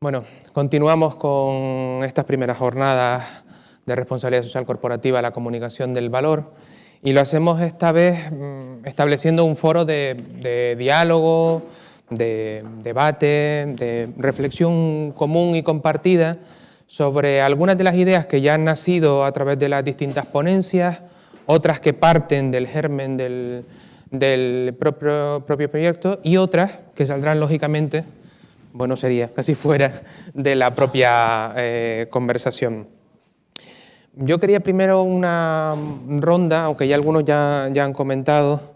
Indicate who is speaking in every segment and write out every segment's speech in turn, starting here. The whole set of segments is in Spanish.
Speaker 1: Bueno, continuamos con estas primeras jornadas de responsabilidad social corporativa, la comunicación del valor, y lo hacemos esta vez estableciendo un foro de diálogo, de debate, de reflexión común y compartida sobre algunas de las ideas que ya han nacido a través de las distintas ponencias, otras que parten del germen del propio proyecto y otras que saldrán lógicamente, bueno, sería casi fuera de la propia conversación. Yo quería primero una ronda, aunque ya algunos ya han comentado,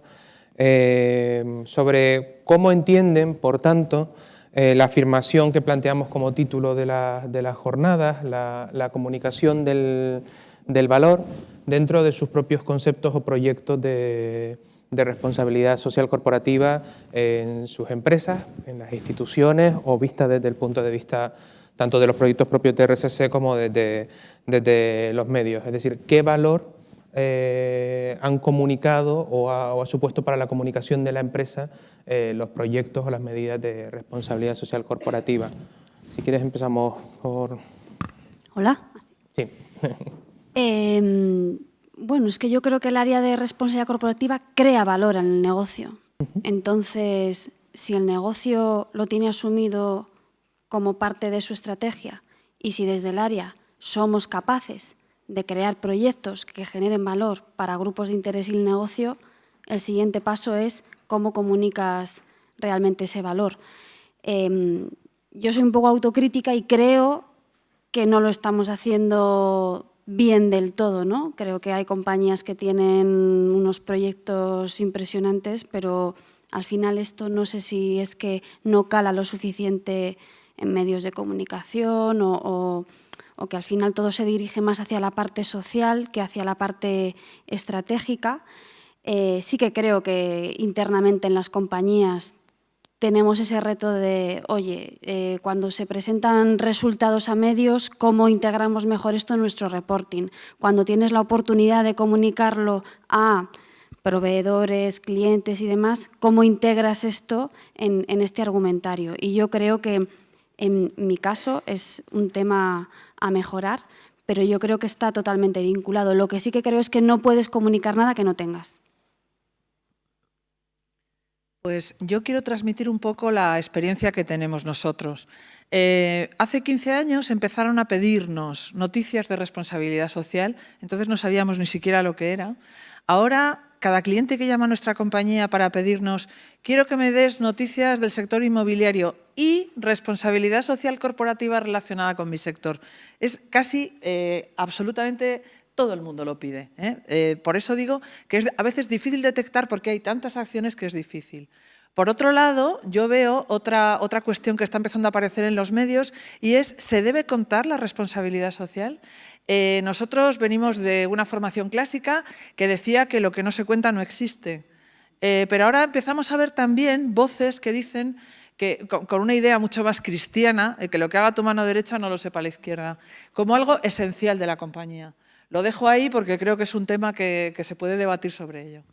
Speaker 1: sobre cómo entienden, por tanto, la afirmación que planteamos como título de las jornadas, la comunicación del valor dentro de sus propios conceptos o proyectos de responsabilidad social corporativa en sus empresas, en las instituciones o vista desde el punto de vista tanto de los proyectos propios de RSC como desde los medios. Es decir, ¿qué valor han comunicado o ha supuesto para la comunicación de la empresa los proyectos o las medidas de responsabilidad social corporativa? Si quieres empezamos por...
Speaker 2: Hola.
Speaker 1: Sí.
Speaker 2: Bueno, es que yo creo que el área de responsabilidad corporativa crea valor en el negocio. Entonces, si el negocio lo tiene asumido como parte de su estrategia y si desde el área somos capaces de crear proyectos que generen valor para grupos de interés y el negocio, el siguiente paso es cómo comunicas realmente ese valor. Yo soy un poco autocrítica y creo que no lo estamos haciendo bien del todo, ¿no? Creo que hay compañías que tienen unos proyectos impresionantes, pero al final esto no sé si es que no cala lo suficiente en medios de comunicación o que al final todo se dirige más hacia la parte social que hacia la parte estratégica. Sí que creo que internamente en las compañías tenemos ese reto de, oye, cuando se presentan resultados a medios, ¿cómo integramos mejor esto en nuestro reporting? Cuando tienes la oportunidad de comunicarlo a proveedores, clientes y demás, ¿cómo integras esto en este argumentario? Y yo creo que en mi caso es un tema a mejorar, pero yo creo que está totalmente vinculado. Lo que sí que creo es que no puedes comunicar nada que no tengas.
Speaker 3: Pues yo quiero transmitir un poco la experiencia que tenemos nosotros. Hace 15 años empezaron a pedirnos noticias de responsabilidad social, entonces no sabíamos ni siquiera lo que era. Ahora, cada cliente que llama a nuestra compañía para pedirnos quiero que me des noticias del sector inmobiliario y responsabilidad social corporativa relacionada con mi sector. Es casi absolutamente... Todo el mundo lo pide. Por eso digo que es a veces difícil detectar porque hay tantas acciones que es difícil. Por otro lado, yo veo otra cuestión que está empezando a aparecer en los medios y es, ¿se debe contar la responsabilidad social? Nosotros venimos de una formación clásica que decía que lo que no se cuenta no existe. Pero ahora empezamos a ver también voces que dicen que con una idea mucho más cristiana, que lo que haga tu mano derecha no lo sepa la izquierda, como algo esencial de la compañía. Lo dejo ahí porque creo que es un tema que se puede debatir sobre ello.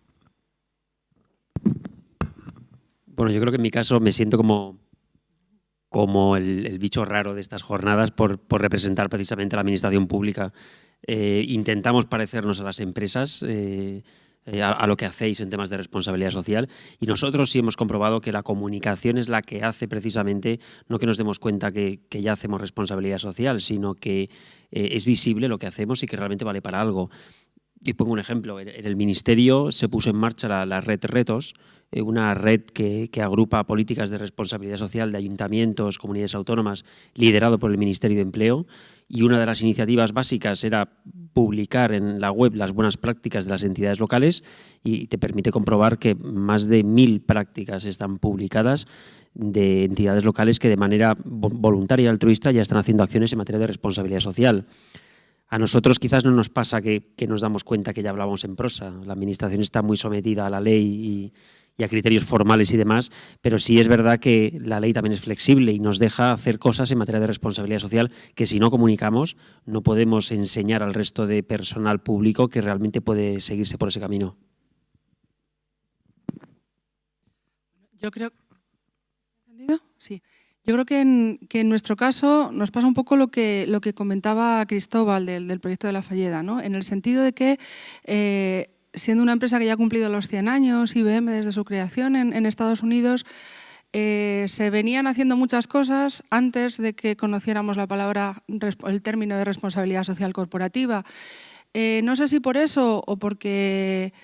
Speaker 4: Bueno, yo creo que en mi caso me siento como el bicho raro de estas jornadas por representar precisamente a la administración pública. Intentamos parecernos a las empresas, a lo que hacéis en temas de responsabilidad social, y nosotros sí hemos comprobado que la comunicación es la que hace precisamente, no que nos demos cuenta que ya hacemos responsabilidad social, sino que es visible lo que hacemos y que realmente vale para algo. Y pongo un ejemplo, en el Ministerio se puso en marcha la red Retos, una red que agrupa políticas de responsabilidad social de ayuntamientos, comunidades autónomas, liderado por el Ministerio de Empleo, y una de las iniciativas básicas era publicar en la web las buenas prácticas de las entidades locales y te permite comprobar que más de 1000 prácticas están publicadas de entidades locales que de manera voluntaria y altruista ya están haciendo acciones en materia de responsabilidad social. A nosotros quizás no nos pasa que nos damos cuenta que ya hablábamos en prosa. La Administración está muy sometida a la ley y a criterios formales y demás, pero sí es verdad que la ley también es flexible y nos deja hacer cosas en materia de responsabilidad social que si no comunicamos no podemos enseñar al resto de personal público que realmente puede seguirse por ese camino.
Speaker 5: Yo creo... ¿Entendido? Sí. Yo creo que en nuestro caso nos pasa un poco lo que comentaba Cristóbal del proyecto de La Falleda, ¿no? En el sentido de que, siendo una empresa que ya ha cumplido los 100 años, IBM desde su creación en Estados Unidos, se venían haciendo muchas cosas antes de que conociéramos el término de responsabilidad social corporativa. No sé si por eso o porque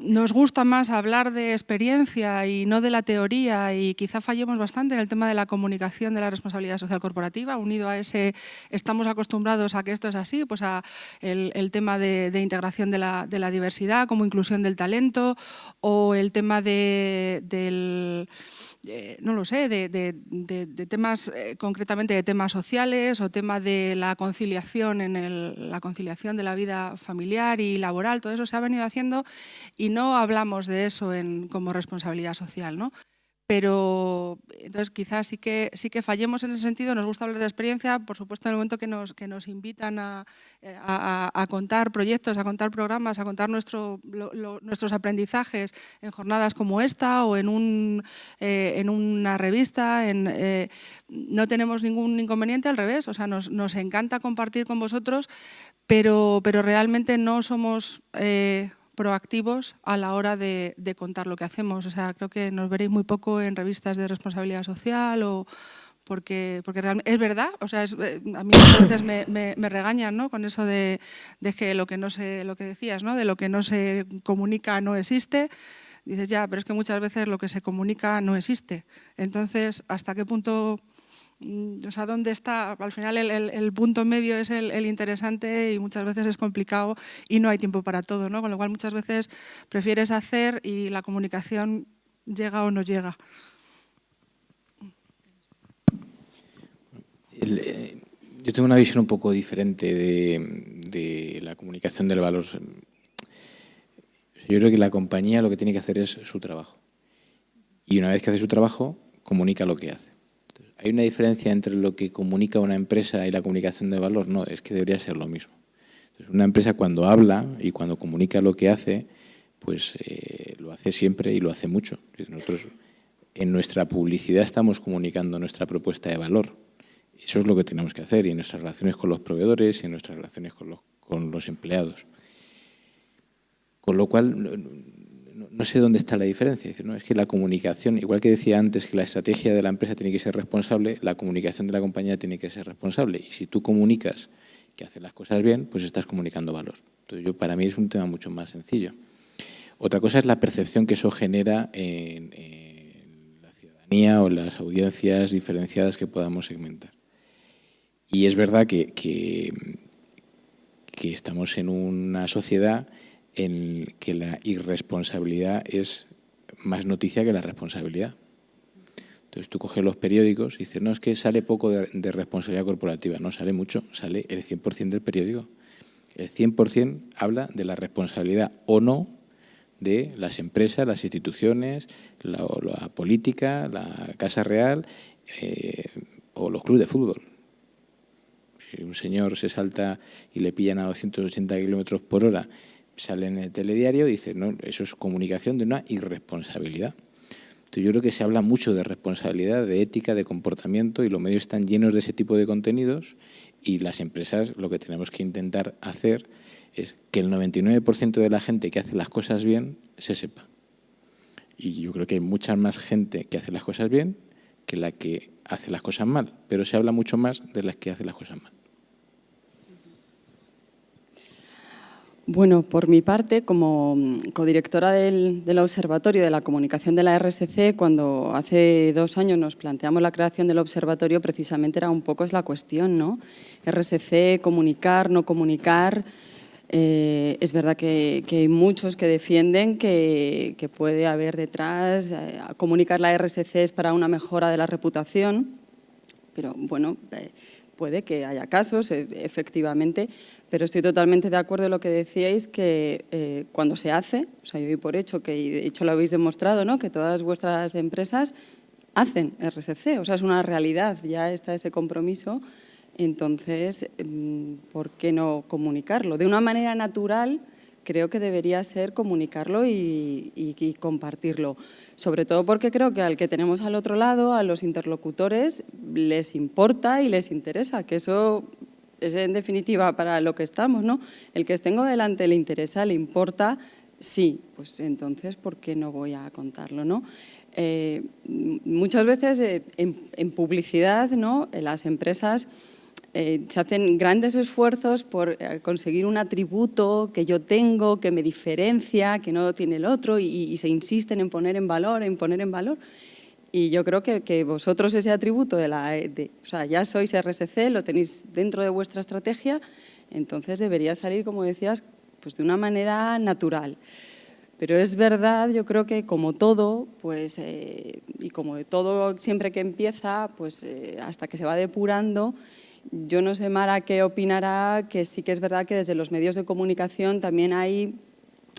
Speaker 5: nos gusta más hablar de experiencia y no de la teoría, y quizá fallemos bastante en el tema de la comunicación de la responsabilidad social corporativa, unido a ese estamos acostumbrados a que esto es así, pues a el tema de integración de la diversidad como inclusión del talento, o el tema no lo sé, de temas, concretamente de temas sociales, o tema de la conciliación la conciliación de la vida familiar y laboral. Todo eso se ha venido haciendo y no hablamos de eso como responsabilidad social, ¿no? Pero entonces quizás sí que fallemos en ese sentido. Nos gusta hablar de experiencia, por supuesto, en el momento que nos invitan a contar proyectos, a contar programas, a contar nuestros aprendizajes en jornadas como esta o en una revista. No tenemos ningún inconveniente, al revés, o sea, nos encanta compartir con vosotros, pero realmente no somos proactivos a la hora de contar lo que hacemos. O sea, creo que nos veréis muy poco en revistas de responsabilidad social, porque realmente es verdad. O sea, a mí muchas veces me regañan, ¿no? Con eso de que lo que decías, ¿no? De lo que no se comunica no existe. Dices, ya, pero es que muchas veces lo que se comunica no existe. Entonces, ¿hasta qué punto? O sea, ¿dónde está? Al final el punto medio es el interesante, y muchas veces es complicado y no hay tiempo para todo, ¿no? Con lo cual muchas veces prefieres hacer y la comunicación llega o no llega.
Speaker 6: Yo tengo una visión un poco diferente de la comunicación del valor. Yo creo que la compañía lo que tiene que hacer es su trabajo. Y una vez que hace su trabajo, comunica lo que hace. ¿Hay una diferencia entre lo que comunica una empresa y la comunicación de valor? No, es que debería ser lo mismo. Entonces, una empresa cuando habla y cuando comunica lo que hace, pues lo hace siempre y lo hace mucho. Nosotros en nuestra publicidad estamos comunicando nuestra propuesta de valor. Eso es lo que tenemos que hacer, y en nuestras relaciones con los proveedores y en nuestras relaciones con los empleados. Con lo cual, no sé dónde está la diferencia. Es que la comunicación, igual que decía antes que la estrategia de la empresa tiene que ser responsable, la comunicación de la compañía tiene que ser responsable. Y si tú comunicas que haces las cosas bien, pues estás comunicando valor. Entonces, para mí es un tema mucho más sencillo. Otra cosa es la percepción que eso genera en la ciudadanía o en las audiencias diferenciadas que podamos segmentar. Y es verdad que estamos en una sociedad en que la irresponsabilidad es más noticia que la responsabilidad. Entonces tú coges los periódicos y dices, no, es que sale poco de responsabilidad corporativa. No, sale mucho, sale el 100% del periódico. El 100% habla de la responsabilidad o no de las empresas, las instituciones, la política, la Casa Real o los clubes de fútbol. Si un señor se salta y le pillan a 280 kilómetros por hora, sale en el telediario y dice, no, eso es comunicación de una irresponsabilidad. Entonces yo creo que se habla mucho de responsabilidad, de ética, de comportamiento, y los medios están llenos de ese tipo de contenidos, y las empresas lo que tenemos que intentar hacer es que el 99% de la gente que hace las cosas bien se sepa. Y yo creo que hay mucha más gente que hace las cosas bien que la que hace las cosas mal, pero se habla mucho más de las que hacen las cosas mal.
Speaker 7: Bueno, por mi parte, como codirectora del Observatorio de la Comunicación de la RSC, cuando hace 2 años nos planteamos la creación del observatorio, precisamente era un poco la cuestión, ¿no? RSC, comunicar, no comunicar. Es verdad que hay muchos que defienden que puede haber detrás, comunicar la RSC es para una mejora de la reputación, pero bueno, puede que haya casos, efectivamente, pero estoy totalmente de acuerdo en lo que decíais, que cuando se hace, o sea, yo doy por hecho, que de hecho lo habéis demostrado, ¿no? Que todas vuestras empresas hacen RSC, o sea, es una realidad, ya está ese compromiso. Entonces, ¿por qué no comunicarlo? De una manera natural, creo que debería ser comunicarlo y compartirlo. Sobre todo porque creo que al que tenemos al otro lado, a los interlocutores, les importa y les interesa, que eso es en definitiva para lo que estamos, ¿no? El que tengo delante le interesa, le importa, sí, pues entonces, ¿por qué no voy a contarlo, no? Muchas veces en publicidad, ¿no? En las empresas se hacen grandes esfuerzos por conseguir un atributo que yo tengo, que me diferencia, que no tiene el otro, y se insisten en poner en valor, Y yo creo que vosotros ese atributo o sea, ya sois RSC, lo tenéis dentro de vuestra estrategia, entonces debería salir, como decías, pues de una manera natural. Pero es verdad, yo creo que como todo, pues, y como de todo siempre que empieza, pues hasta que se va depurando, yo no sé, Mara, qué opinará, que sí que es verdad que desde los medios de comunicación también hay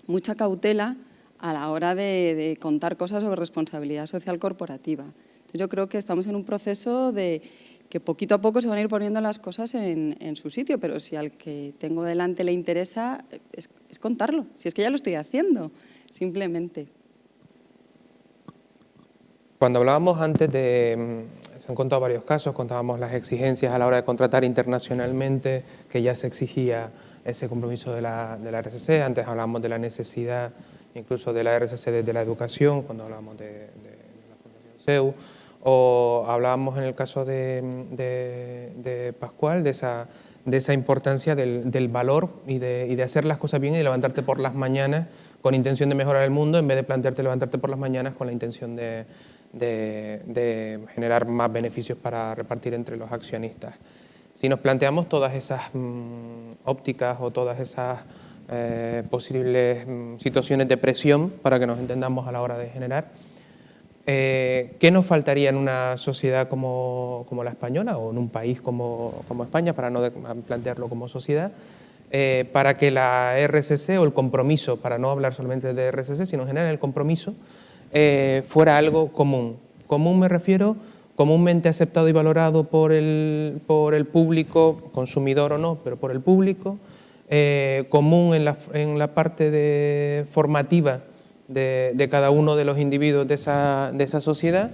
Speaker 7: mucha cautela a la hora de contar cosas sobre responsabilidad social corporativa. Entonces, yo creo que estamos en un proceso de que poquito a poco se van a ir poniendo las cosas en su sitio, pero si al que tengo delante le interesa, es contarlo. Si es que ya lo estoy haciendo, simplemente.
Speaker 1: Cuando hablábamos antes se han contado varios casos, contábamos las exigencias a la hora de contratar internacionalmente, que ya se exigía ese compromiso de la RSC, antes hablábamos de la necesidad incluso de la RSC desde la educación, cuando hablábamos de la Fundación CEU, o hablábamos en el caso de Pascual, de esa importancia del valor y de hacer las cosas bien y de levantarte por las mañanas con intención de mejorar el mundo, en vez de plantearte levantarte por las mañanas con la intención de generar más beneficios para repartir entre los accionistas. Si nos planteamos todas esas ópticas o todas esas posibles situaciones de presión, para que nos entendamos a la hora de generar, ¿qué nos faltaría en una sociedad como la española o en un país como España, para no plantearlo como sociedad, para que la RSC o el compromiso, para no hablar solamente de RSC, sino en general el compromiso, fuera algo común? Común me refiero comúnmente aceptado y valorado por el público, consumidor o no, pero por el público, común en la parte formativa de cada uno de los individuos de esa sociedad,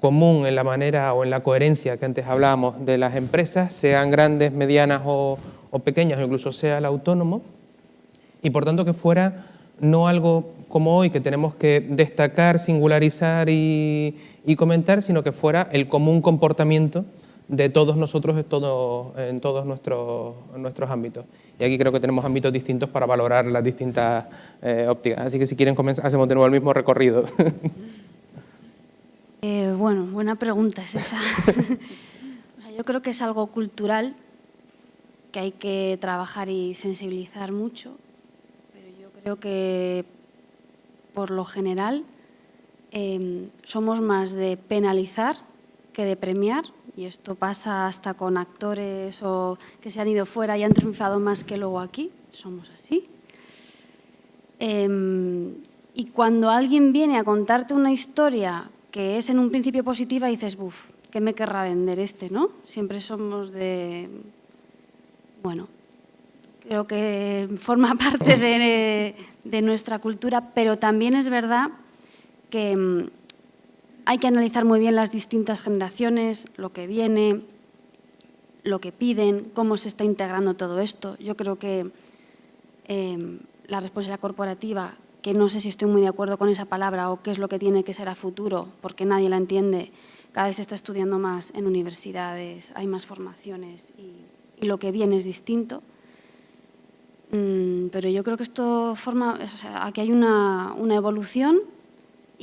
Speaker 1: común en la manera o en la coherencia que antes hablábamos de las empresas, sean grandes, medianas o pequeñas, o incluso sea el autónomo, y por tanto que fuera no algo como hoy que tenemos que destacar, singularizar y comentar, sino que fuera el común comportamiento de todos nosotros en todos nuestros ámbitos. Y aquí creo que tenemos ámbitos distintos para valorar las distintas ópticas. Así que si quieren hacemos de nuevo el mismo recorrido.
Speaker 2: Bueno, buena pregunta es esa. O sea, yo creo que es algo cultural que hay que trabajar y sensibilizar mucho, pero yo creo que por lo general somos más de penalizar que de premiar, y esto pasa hasta con actores o que se han ido fuera y han triunfado más que luego aquí, somos así. Y cuando alguien viene a contarte una historia que es en un principio positiva, dices, buf, ¿qué me querrá vender este, no? Siempre somos de... Bueno, creo que forma parte de nuestra cultura, pero también es verdad que hay que analizar muy bien las distintas generaciones, lo que viene, lo que piden, cómo se está integrando todo esto. Yo creo que la responsabilidad corporativa, que no sé si estoy muy de acuerdo con esa palabra o qué es lo que tiene que ser a futuro, porque nadie la entiende, cada vez se está estudiando más en universidades, hay más formaciones y lo que viene es distinto. Pero yo creo que esto aquí hay una evolución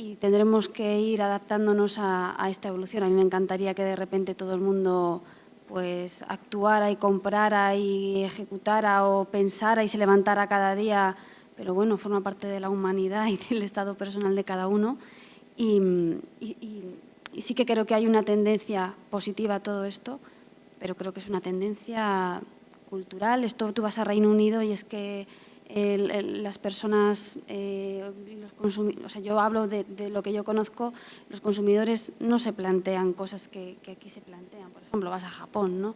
Speaker 2: y tendremos que ir adaptándonos a esta evolución. A mí me encantaría que de repente todo el mundo pues actuara y comprara y ejecutara o pensara y se levantara cada día, pero bueno, forma parte de la humanidad y del estado personal de cada uno. Y sí que creo que hay una tendencia positiva a todo esto, pero creo que es una tendencia cultural. Esto tú vas a Reino Unido y es que las personas, los consumidores, o sea, yo hablo de lo que yo conozco, los consumidores no se plantean cosas que aquí se plantean. Por ejemplo, vas a Japón, ¿no?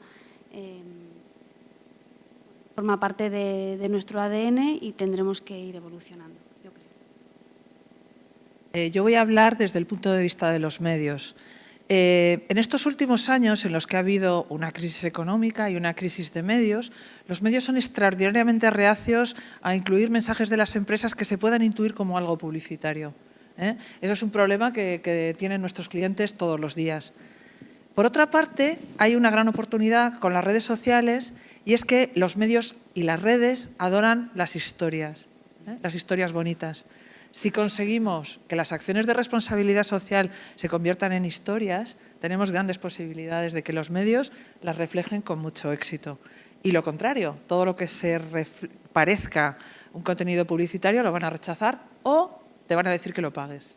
Speaker 2: forma parte de nuestro ADN y tendremos que ir evolucionando, yo creo.
Speaker 3: Yo voy a hablar desde el punto de vista de los medios. En estos últimos años, en los que ha habido una crisis económica y una crisis de medios, los medios son extraordinariamente reacios a incluir mensajes de las empresas que se puedan intuir como algo publicitario. Eso es un problema que tienen nuestros clientes todos los días. Por otra parte, hay una gran oportunidad con las redes sociales y es que los medios y las redes adoran las historias bonitas. Si conseguimos que las acciones de responsabilidad social se conviertan en historias, tenemos grandes posibilidades de que los medios las reflejen con mucho éxito. Y lo contrario, todo lo que se parezca un contenido publicitario lo van a rechazar o te van a decir que lo pagues.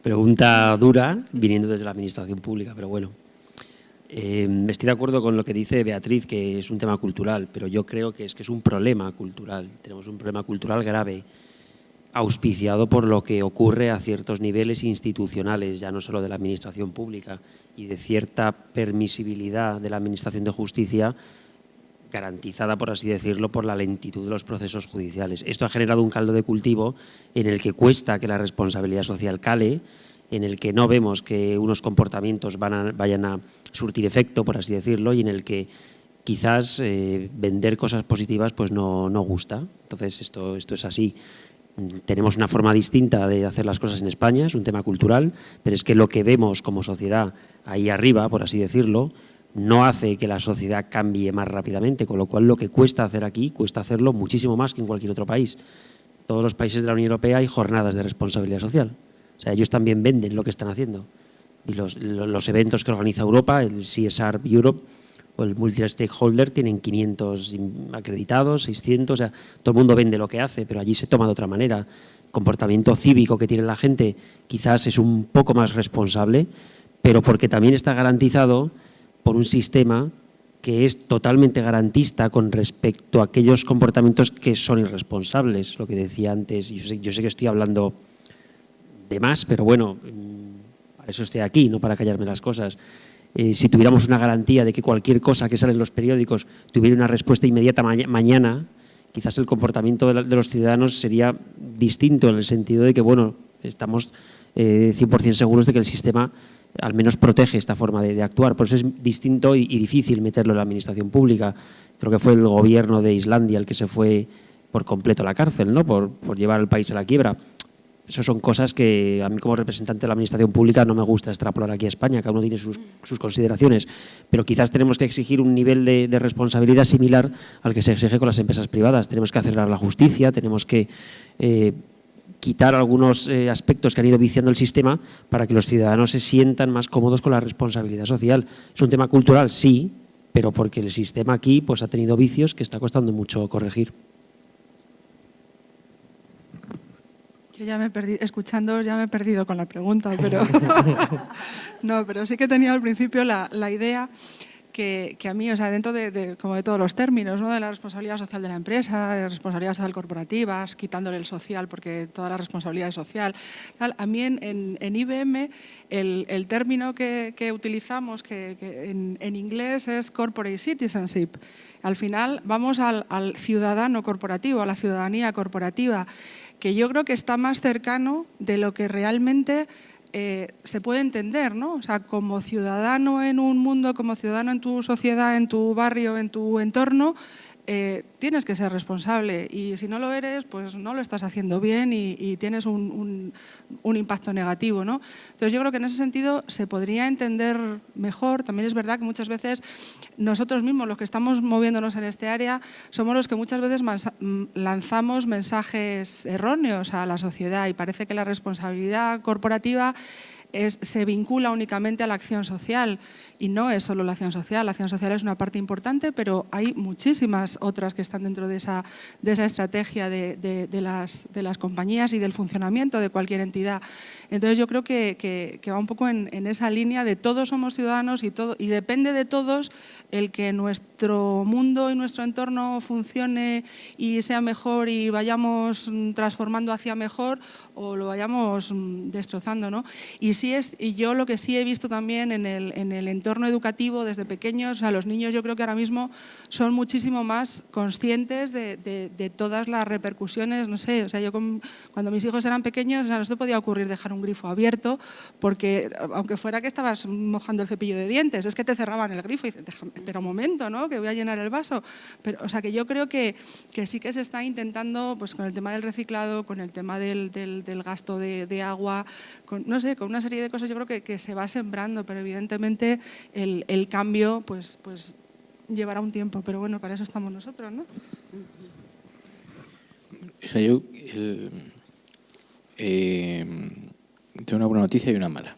Speaker 4: Pregunta dura, viniendo desde la administración pública, pero bueno. Estoy de acuerdo con lo que dice Beatriz, que es un tema cultural, pero yo creo que es un problema cultural. Tenemos un problema cultural grave, auspiciado por lo que ocurre a ciertos niveles institucionales, ya no solo de la administración pública, y de cierta permisibilidad de la administración de justicia, garantizada, por así decirlo, por la lentitud de los procesos judiciales. Esto ha generado un caldo de cultivo en el que cuesta que la responsabilidad social cale, en el que no vemos que unos comportamientos vayan a surtir efecto, por así decirlo, y en el que quizás vender cosas positivas pues no gusta. Entonces, esto es así. Tenemos una forma distinta de hacer las cosas en España, es un tema cultural, pero es que lo que vemos como sociedad ahí arriba, por así decirlo, no hace que la sociedad cambie más rápidamente, con lo cual lo que cuesta hacer aquí, cuesta hacerlo muchísimo más que en cualquier otro país. En todos los países de la Unión Europea hay jornadas de responsabilidad social. O sea, ellos también venden lo que están haciendo. Y los eventos que organiza Europa, el CSR Europe o el Multi-Stakeholder, tienen 500 acreditados, 600, o sea, todo el mundo vende lo que hace, pero allí se toma de otra manera. El comportamiento cívico que tiene la gente quizás es un poco más responsable, pero porque también está garantizado por un sistema que es totalmente garantista con respecto a aquellos comportamientos que son irresponsables. Lo que decía antes, yo sé que estoy hablando de más, pero bueno, para eso estoy aquí, no para callarme las cosas. Si tuviéramos una garantía de que cualquier cosa que sale en los periódicos tuviera una respuesta inmediata mañana, quizás el comportamiento de los ciudadanos sería distinto, en el sentido de que, bueno, estamos 100% seguros de que el sistema al menos protege esta forma de actuar. Por eso es distinto y difícil meterlo en la administración pública. Creo que fue el gobierno de Islandia el que se fue por completo a la cárcel, ¿no? por llevar al país a la quiebra. Eso son cosas que a mí como representante de la administración pública no me gusta extrapolar aquí a España, cada uno tiene sus consideraciones, pero quizás tenemos que exigir un nivel de responsabilidad similar al que se exige con las empresas privadas. Tenemos que acelerar la justicia, tenemos que quitar algunos aspectos que han ido viciando el sistema para que los ciudadanos se sientan más cómodos con la responsabilidad social. ¿Es un tema cultural? Sí, pero porque el sistema aquí pues, ha tenido vicios que está costando mucho corregir.
Speaker 5: Yo ya me he perdido, escuchándoos ya me he perdido con la pregunta, pero no, pero sí que he tenido al principio la idea que a mí, o sea, dentro como de todos los términos, ¿no? De la responsabilidad social de la empresa, de responsabilidad social corporativa, quitándole el social porque toda la responsabilidad es social, tal, a mí en IBM el término que utilizamos que en inglés es corporate citizenship. Al final vamos al ciudadano corporativo, a la ciudadanía corporativa, que yo creo que está más cercano de lo que realmente se puede entender, ¿no? O sea, como ciudadano en un mundo, como ciudadano en tu sociedad, en tu barrio, en tu entorno, tienes que ser responsable y si no lo eres, pues no lo estás haciendo bien y tienes un impacto negativo, ¿no? Entonces yo creo que en ese sentido se podría entender mejor. También es verdad que muchas veces nosotros mismos, los que estamos moviéndonos en este área, somos los que muchas veces lanzamos mensajes erróneos a la sociedad y parece que la responsabilidad corporativa se vincula únicamente a la acción social y no es solo la acción social es una parte importante, pero hay muchísimas otras que están dentro de esa estrategia de las compañías y del funcionamiento de cualquier entidad. Entonces yo creo que va un poco en esa línea de todos somos ciudadanos y depende de todos el que nuestro mundo y nuestro entorno funcione y sea mejor y vayamos transformando hacia mejor o lo vayamos destrozando, ¿no? Y y yo lo que sí he visto también en el entorno educativo desde pequeños, o sea, los niños yo creo que ahora mismo son muchísimo más conscientes de todas las repercusiones, no sé, o sea, yo cuando mis hijos eran pequeños, o sea, no se podía ocurrir dejar un grifo abierto porque, aunque fuera que estabas mojando el cepillo de dientes, es que te cerraban el grifo y dices, espera un momento, ¿no?, que voy a llenar el vaso. Pero, o sea, que yo creo que sí que se está intentando, pues con el tema del reciclado, con el tema del gasto de agua, no sé, con una serie de cosas yo creo que se va sembrando, pero evidentemente el cambio pues llevará un tiempo, pero bueno, para eso estamos nosotros, ¿no?
Speaker 6: O sea, yo tengo una buena noticia y una mala.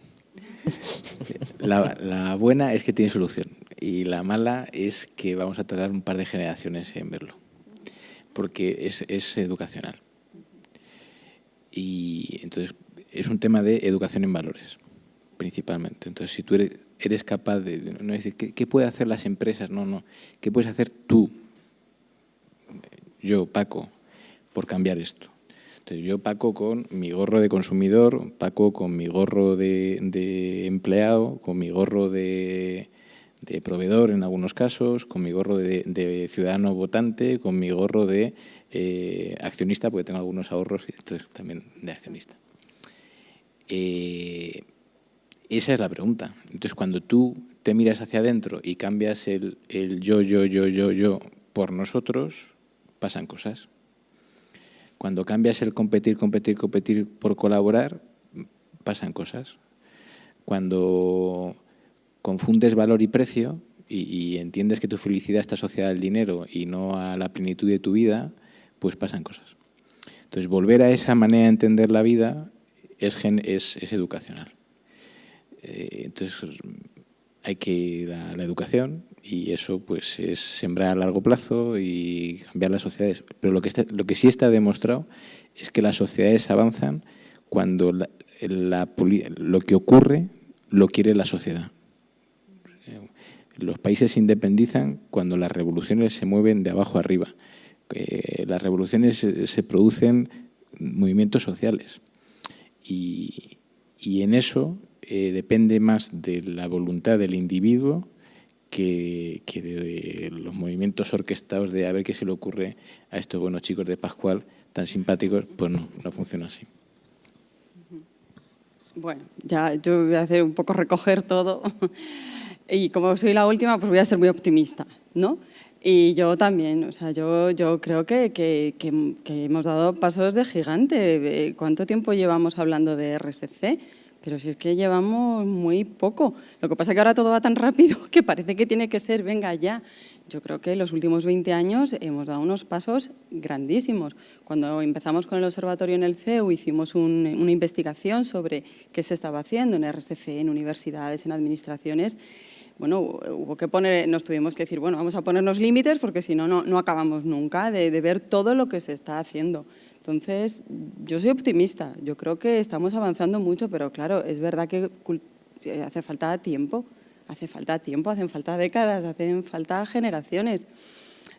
Speaker 6: La buena es que tiene solución y la mala es que vamos a tardar un par de generaciones en verlo, porque es educacional. Y entonces es un tema de educación en valores, principalmente. Entonces, si tú eres capaz de no decir, ¿qué pueden hacer las empresas? No. ¿Qué puedes hacer tú, yo, Paco, por cambiar esto? Entonces, yo, Paco, con mi gorro de consumidor, Paco, con mi gorro de empleado, con mi gorro de proveedor en algunos casos, con mi gorro de ciudadano votante, con mi gorro de accionista, porque tengo algunos ahorros, y entonces también de accionista. Esa es la pregunta. Entonces, cuando tú te miras hacia adentro y cambias el yo por nosotros, pasan cosas. Cuando cambias el competir por colaborar, pasan cosas. Cuando confundes valor y precio y entiendes que tu felicidad está asociada al dinero y no a la plenitud de tu vida, pues pasan cosas. Entonces, volver a esa manera de entender la vida es educacional. Entonces, hay que ir a la educación y eso pues es sembrar a largo plazo y cambiar las sociedades. Pero lo que sí está demostrado es que las sociedades avanzan cuando lo que ocurre lo quiere la sociedad. Los países se independizan cuando las revoluciones se mueven de abajo arriba. Las revoluciones se producen movimientos sociales y en eso depende más de la voluntad del individuo que de los movimientos orquestados de a ver qué se le ocurre a estos buenos chicos de Pascual tan simpáticos. Pues no funciona así.
Speaker 7: Bueno, ya yo voy a hacer un poco recoger todo y como soy la última, pues voy a ser muy optimista, ¿no? Y yo también, o sea, yo creo que hemos dado pasos de gigante. ¿Cuánto tiempo llevamos hablando de RSC? Pero si es que llevamos muy poco. Lo que pasa es que ahora todo va tan rápido que parece que tiene que ser, venga ya. Yo creo que en los últimos 20 años hemos dado unos pasos grandísimos. Cuando empezamos con el observatorio en el CEU hicimos una investigación sobre qué se estaba haciendo en RSC, en universidades, en administraciones. Bueno, hubo que nos tuvimos que decir, bueno, vamos a ponernos límites porque si no, no acabamos nunca de ver todo lo que se está haciendo. Entonces, yo soy optimista, yo creo que estamos avanzando mucho, pero claro, es verdad que hace falta tiempo, hacen falta décadas, hacen falta generaciones.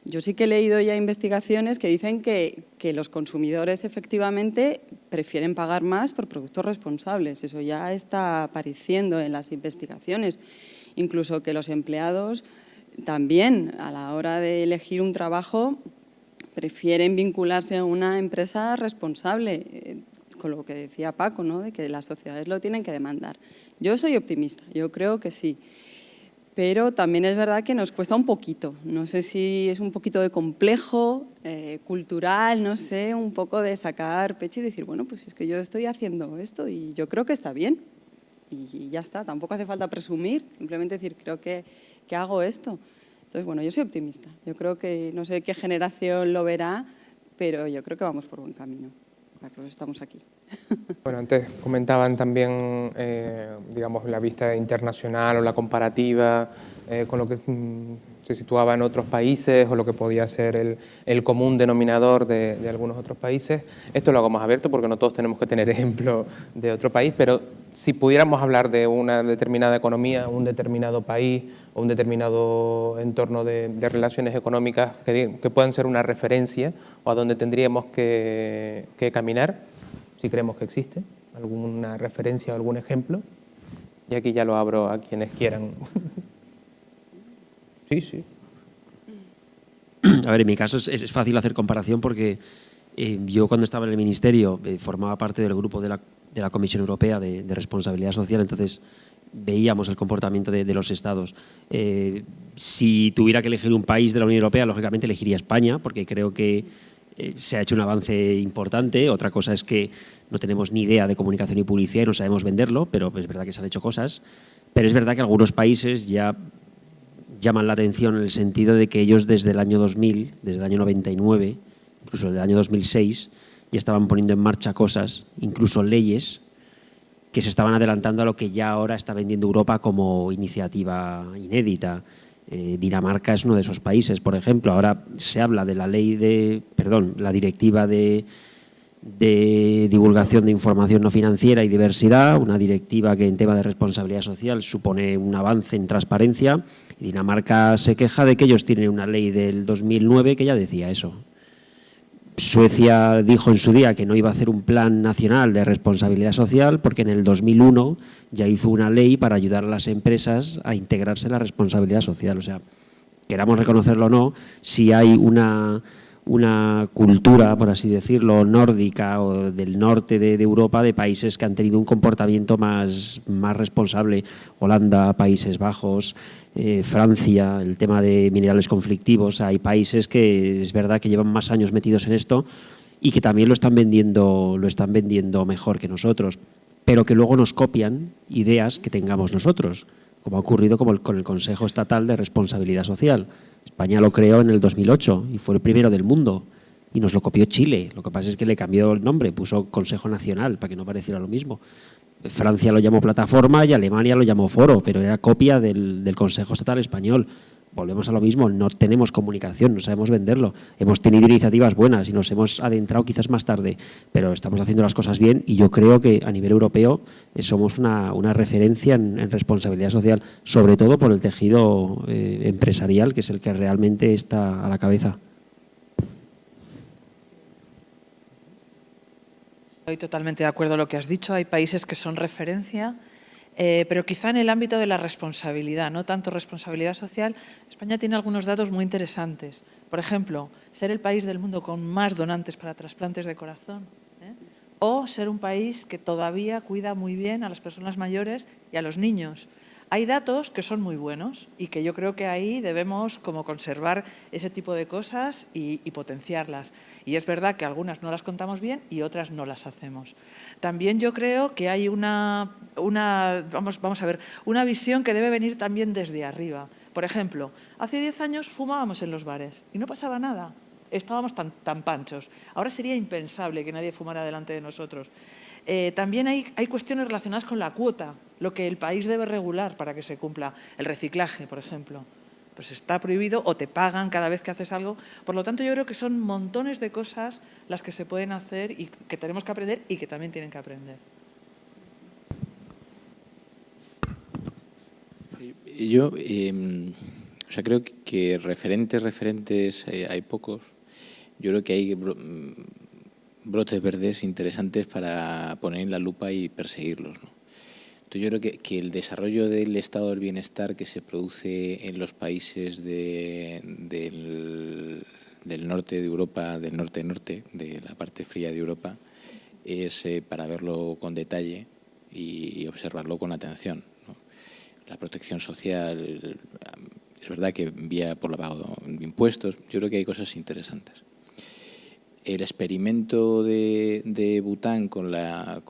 Speaker 7: Yo sí que he leído ya investigaciones que dicen que los consumidores efectivamente prefieren pagar más por productos responsables, eso ya está apareciendo en las investigaciones. Incluso que los empleados también a la hora de elegir un trabajo prefieren vincularse a una empresa responsable, con lo que decía Paco, ¿no?, de que las sociedades lo tienen que demandar. Yo soy optimista, yo creo que sí, pero también es verdad que nos cuesta un poquito. No sé si es un poquito de complejo, cultural, no sé, un poco de sacar pecho y decir, bueno, pues es que yo estoy haciendo esto y yo creo que está bien. Y ya está, tampoco hace falta presumir, simplemente decir, creo que hago esto. Entonces, bueno, yo soy optimista. Yo creo que, no sé qué generación lo verá, pero yo creo que vamos por buen camino. Por eso estamos aquí.
Speaker 1: Bueno, antes comentaban también, digamos, la vista internacional o la comparativa con lo que se situaba en otros países o lo que podía ser el común denominador de algunos otros países. Esto lo hago más abierto porque no todos tenemos que tener ejemplo de otro país, pero si pudiéramos hablar de una determinada economía, un determinado país o un determinado entorno de relaciones económicas que puedan ser una referencia o a donde tendríamos que caminar, si creemos que existe. alguna referencia o algún ejemplo. Y aquí ya lo abro a quienes quieran. Sí, sí.
Speaker 4: A ver, en mi caso es fácil hacer comparación porque yo cuando estaba en el Ministerio formaba parte del grupo de la Comisión Europea de Responsabilidad Social, entonces veíamos el comportamiento de los Estados. Si tuviera que elegir un país de la Unión Europea, lógicamente elegiría España, porque creo que se ha hecho un avance importante. Otra cosa es que no tenemos ni idea de comunicación y publicidad y no sabemos venderlo, pero es verdad que se han hecho cosas. Pero es verdad que algunos países ya llaman la atención en el sentido de que ellos desde el año 2000, desde el año 99, incluso desde el año 2006, ya estaban poniendo en marcha cosas, incluso leyes, que se estaban adelantando a lo que ya ahora está vendiendo Europa como iniciativa inédita. Dinamarca es uno de esos países, por ejemplo. Ahora se habla de la la directiva de divulgación de información no financiera y diversidad, una directiva que en tema de responsabilidad social supone un avance en transparencia. Y Dinamarca se queja de que ellos tienen una ley del 2009 que ya decía eso. Suecia dijo en su día que no iba a hacer un plan nacional de responsabilidad social porque en el 2001 ya hizo una ley para ayudar a las empresas a integrarse en la responsabilidad social. O sea, queramos reconocerlo o no, si hay una cultura, por así decirlo, nórdica o del norte de Europa, de países que han tenido un comportamiento más responsable. Holanda, Países Bajos, Francia, el tema de minerales conflictivos. Hay países que es verdad que llevan más años metidos en esto y que también lo están vendiendo mejor que nosotros, pero que luego nos copian ideas que tengamos nosotros, como ha ocurrido con el Consejo Estatal de Responsabilidad Social. España lo creó en el 2008 y fue el primero del mundo y nos lo copió Chile. Lo que pasa es que le cambió el nombre, puso Consejo Nacional para que no pareciera lo mismo. Francia lo llamó Plataforma y Alemania lo llamó Foro, pero era copia del Consejo Estatal Español. Volvemos a lo mismo, no tenemos comunicación, no sabemos venderlo. Hemos tenido iniciativas buenas y nos hemos adentrado quizás más tarde, pero estamos haciendo las cosas bien y yo creo que a nivel europeo somos una referencia en responsabilidad social, sobre todo por el tejido empresarial, que es el que realmente está a la cabeza.
Speaker 3: Estoy totalmente de acuerdo con lo que has dicho. Hay países que son referencia, pero quizá en el ámbito de la responsabilidad, no tanto responsabilidad social. España tiene algunos datos muy interesantes. Por ejemplo, ser el país del mundo con más donantes para trasplantes de corazón, o ser un país que todavía cuida muy bien a las personas mayores y a los niños. Hay datos que son muy buenos y que yo creo que ahí debemos como conservar ese tipo de cosas y potenciarlas. Y es verdad que algunas no las contamos bien y otras no las hacemos. También yo creo que hay una visión que debe venir también desde arriba. Por ejemplo, hace 10 años fumábamos en los bares y no pasaba nada. Estábamos tan panchos. Ahora sería impensable que nadie fumara delante de nosotros. También hay cuestiones relacionadas con la cuota, lo que el país debe regular para que se cumpla. El reciclaje, por ejemplo, pues está prohibido o te pagan cada vez que haces algo. Por lo tanto, yo creo que son montones de cosas las que se pueden hacer y que tenemos que aprender y que también tienen que aprender.
Speaker 6: Yo creo que referentes hay pocos. Yo creo que hay brotes verdes interesantes para poner en la lupa y perseguirlos, ¿no? Entonces yo creo que el desarrollo del estado del bienestar que se produce en los países del norte de Europa, del norte-norte, de la parte fría de Europa, es para verlo con detalle y observarlo con atención, ¿no? La protección social, es verdad que vía por lavado de impuestos, yo creo que hay cosas interesantes. El experimento de Bután con la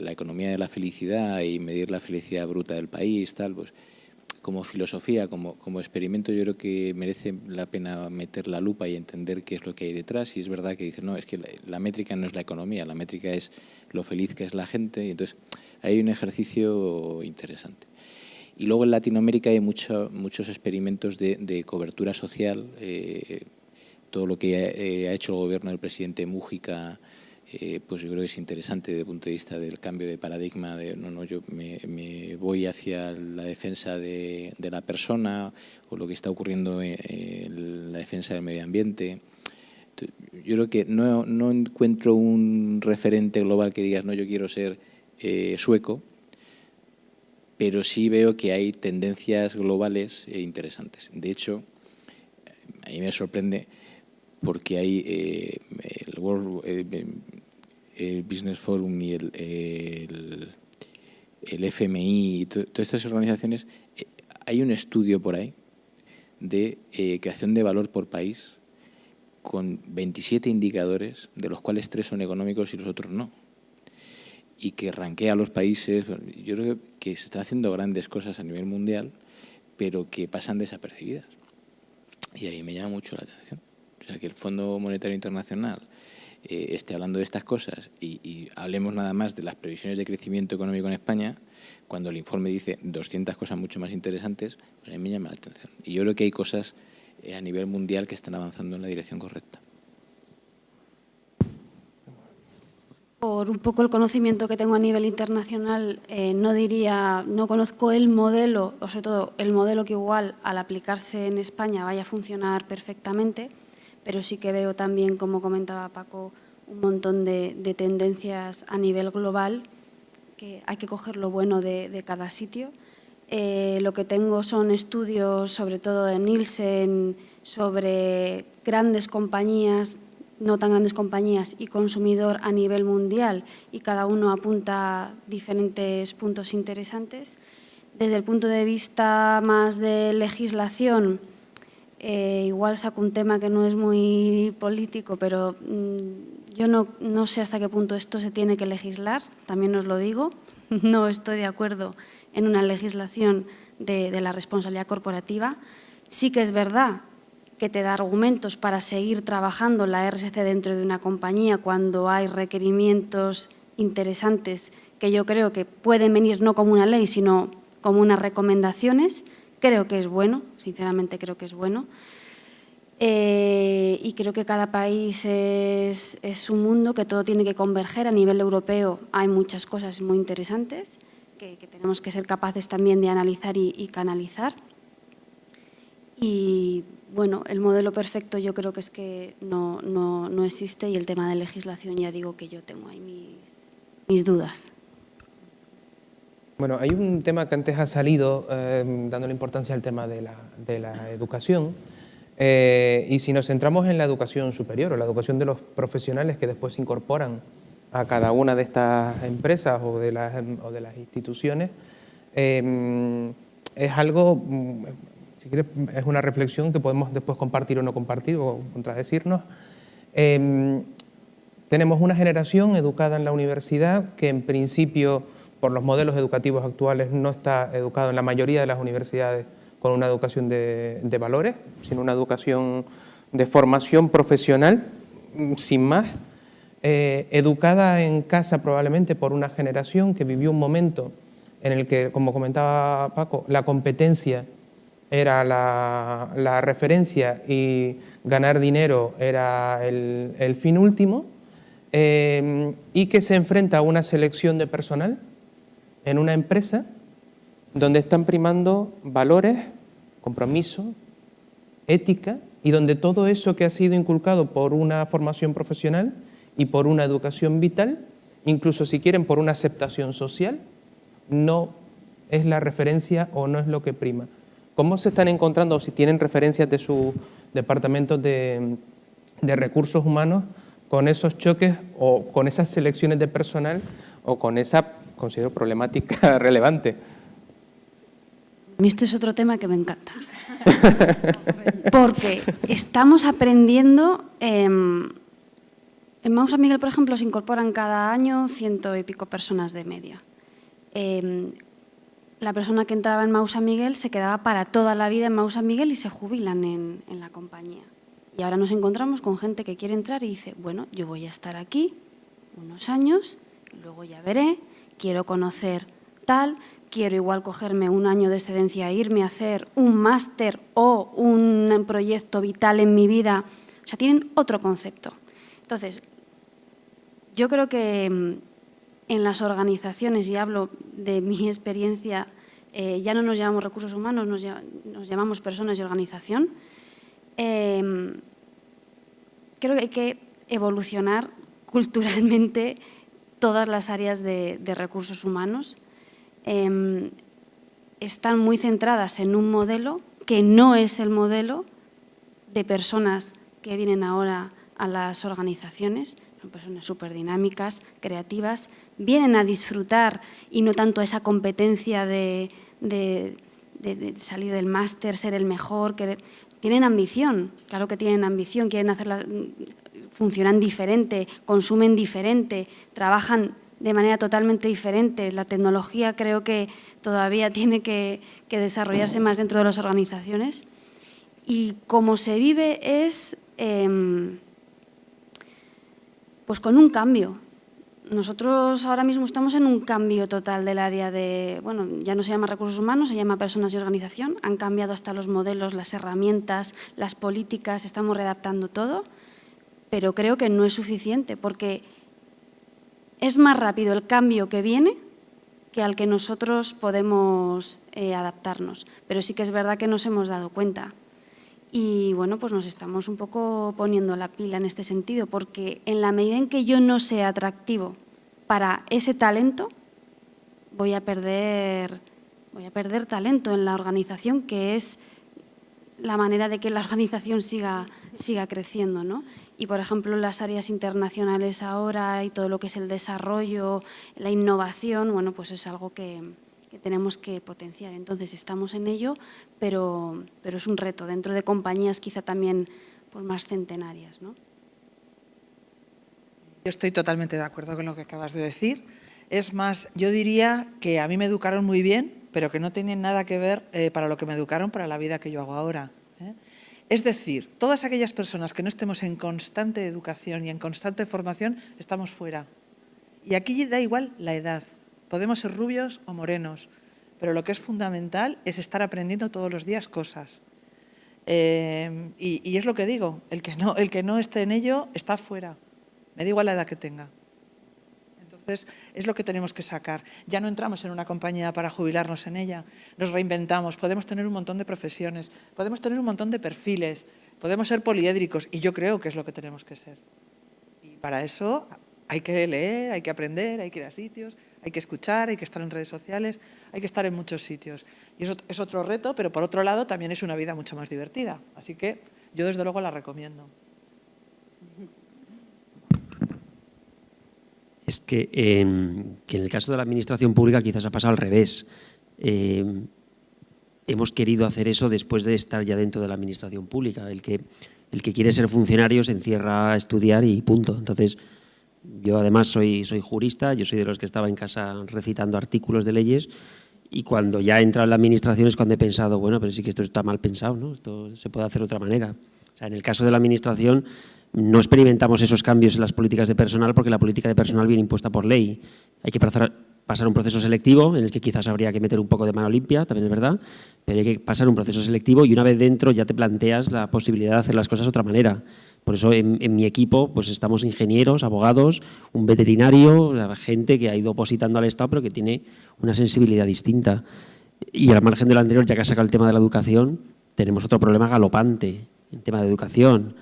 Speaker 6: economía de la felicidad y medir la felicidad bruta del país, tal, pues como filosofía, como experimento, yo creo que merece la pena meter la lupa y entender qué es lo que hay detrás. Y es verdad que dicen, no, es que la métrica no es la economía, la métrica es lo feliz que es la gente. Y entonces hay un ejercicio interesante. Y luego en Latinoamérica hay muchos experimentos de cobertura social. Todo lo que ha hecho el gobierno del presidente Mújica, pues yo creo que es interesante desde el punto de vista del cambio de paradigma, yo me voy hacia la defensa de la persona o lo que está ocurriendo en la defensa del medio ambiente. Yo creo que no encuentro un referente global que digas, no, yo quiero ser sueco, pero sí veo que hay tendencias globales interesantes. De hecho, a mí me sorprende porque hay el World Business Forum y el FMI y todas estas organizaciones, hay un estudio por ahí de creación de valor por país con 27 indicadores, de los cuales 3 son económicos y los otros no. Y que rankea a los países. Yo creo que se están haciendo grandes cosas a nivel mundial, pero que pasan desapercibidas. Y ahí me llama mucho la atención. O sea, que el Fondo Monetario Internacional esté hablando de estas cosas y hablemos nada más de las previsiones de crecimiento económico en España, cuando el informe dice 200 cosas mucho más interesantes, pues a mí me llama la atención. Y yo creo que hay cosas a nivel mundial que están avanzando en la dirección correcta.
Speaker 2: Por un poco el conocimiento que tengo a nivel internacional, no conozco el modelo, o sobre todo el modelo que igual al aplicarse en España vaya a funcionar perfectamente, pero sí que veo también, como comentaba Paco, un montón de tendencias a nivel global, que hay que coger lo bueno de cada sitio. Lo que tengo son estudios, sobre todo en Nielsen, sobre grandes compañías, no tan grandes compañías y consumidor a nivel mundial, y cada uno apunta diferentes puntos interesantes. Desde el punto de vista más de legislación, igual saco un tema que no es muy político, pero yo no sé hasta qué punto esto se tiene que legislar, también os lo digo. No estoy de acuerdo en una legislación de la responsabilidad corporativa. Sí que es verdad que te da argumentos para seguir trabajando la RSC dentro de una compañía cuando hay requerimientos interesantes que yo creo que pueden venir no como una ley, sino como unas recomendaciones. Creo que es bueno, sinceramente creo que es bueno. Y creo que cada país es un mundo, que todo tiene que converger. A nivel europeo hay muchas cosas muy interesantes que tenemos que ser capaces también de analizar y canalizar. Y bueno, el modelo perfecto yo creo que es que no existe, y el tema de legislación ya digo que yo tengo ahí mis dudas.
Speaker 1: Bueno, hay un tema que antes ha salido, dándole importancia al tema de la educación, y si nos centramos en la educación superior o la educación de los profesionales que después se incorporan a cada una de estas empresas o de las instituciones, es algo, si quieres, es una reflexión que podemos después compartir o no compartir o contradecirnos. Tenemos una generación educada en la universidad que en principio, por los modelos educativos actuales, no está educado en la mayoría de las universidades con una educación de valores, sino una educación de formación profesional, sin más, educada en casa probablemente por una generación que vivió un momento en el que, como comentaba Paco, la competencia era la referencia y ganar dinero era el fin último, y que se enfrenta a una selección de personal en una empresa donde están primando valores, compromiso, ética, y donde todo eso que ha sido inculcado por una formación profesional y por una educación vital, incluso si quieren por una aceptación social, no es la referencia o no es lo que prima. ¿Cómo se están encontrando, o si tienen referencias de sus departamentos de recursos humanos, con esos choques o con esas selecciones de personal o con esa, considero, problemática relevante?
Speaker 2: Este es otro tema que me encanta, porque estamos aprendiendo. En Mau San Miguel, por ejemplo, se incorporan cada año 100 y pico personas de media. La persona que entraba en Mau San Miguel se quedaba para toda la vida en Mau San Miguel y se jubilan en la compañía. Y ahora nos encontramos con gente que quiere entrar y dice, bueno, yo voy a estar aquí unos años, luego ya veré, quiero conocer tal, quiero igual cogerme un año de excedencia e irme a hacer un máster o un proyecto vital en mi vida. O sea, tienen otro concepto. Entonces, yo creo que en las organizaciones, y hablo de mi experiencia, ya no nos llamamos recursos humanos, nos llamamos personas y organización. creo que hay que evolucionar culturalmente todas las áreas de recursos humanos. Están muy centradas en un modelo que no es el modelo de personas que vienen ahora a las organizaciones. Son personas súper dinámicas, creativas, vienen a disfrutar y no tanto a esa competencia de salir del máster, ser el mejor. Tienen ambición, claro que tienen ambición, quieren hacerlas, funcionan diferente, consumen diferente, trabajan de manera totalmente diferente. La tecnología creo que todavía tiene que desarrollarse más dentro de las organizaciones. Y cómo se vive es pues con un cambio. Nosotros ahora mismo estamos en un cambio total del área de, bueno, ya no se llama recursos humanos, se llama personas y organización. Han cambiado hasta los modelos, las herramientas, las políticas, estamos readaptando todo, pero creo que no es suficiente porque es más rápido el cambio que viene que al que nosotros podemos adaptarnos. Pero sí que es verdad que nos hemos dado cuenta. Y bueno, pues nos estamos un poco poniendo la pila en este sentido, porque en la medida en que yo no sea atractivo para ese talento, voy a perder talento en la organización, que es la manera de que la organización siga creciendo, ¿no? Y, por ejemplo, las áreas internacionales ahora y todo lo que es el desarrollo, la innovación, bueno, pues es algo que tenemos que potenciar. Entonces, estamos en ello, pero es un reto dentro de compañías quizá también pues, más centenarias, ¿no?
Speaker 3: Yo estoy totalmente de acuerdo con lo que acabas de decir. Es más, yo diría que a mí me educaron muy bien, pero que no tienen nada que ver para lo que me educaron para la vida que yo hago ahora. Es decir, todas aquellas personas que no estemos en constante educación y en constante formación, estamos fuera. Y aquí da igual la edad. Podemos ser rubios o morenos, pero lo que es fundamental es estar aprendiendo todos los días cosas. Y es lo que digo, el que no esté en ello está fuera. Me da igual la edad que tenga. Entonces, es lo que tenemos que sacar. Ya no entramos en una compañía para jubilarnos en ella, nos reinventamos, podemos tener un montón de profesiones, podemos tener un montón de perfiles, podemos ser poliédricos, y yo creo que es lo que tenemos que ser. Y para eso hay que leer, hay que aprender, hay que ir a sitios, hay que escuchar, hay que estar en redes sociales, hay que estar en muchos sitios. Y eso es otro reto, pero por otro lado también es una vida mucho más divertida. Así que yo desde luego la recomiendo.
Speaker 4: Es que en el caso de la administración pública quizás ha pasado al revés. Hemos querido hacer eso después de estar ya dentro de la administración pública. El que quiere ser funcionario se encierra a estudiar y punto. Entonces, yo además soy jurista, yo soy de los que estaba en casa recitando artículos de leyes, y cuando ya he entrado en la administración es cuando he pensado, bueno, pero sí que esto está mal pensado, ¿no? Esto se puede hacer de otra manera. O sea, en el caso de la administración no experimentamos esos cambios en las políticas de personal porque la política de personal viene impuesta por ley. Hay que pasar un proceso selectivo en el que quizás habría que meter un poco de mano limpia, también es verdad, pero hay que pasar un proceso selectivo y una vez dentro ya te planteas la posibilidad de hacer las cosas de otra manera. Por eso en mi equipo pues estamos ingenieros, abogados, un veterinario, gente que ha ido opositando al Estado pero que tiene una sensibilidad distinta. Y al margen de lo anterior, ya que has sacado el tema de la educación, tenemos otro problema galopante en tema de educación.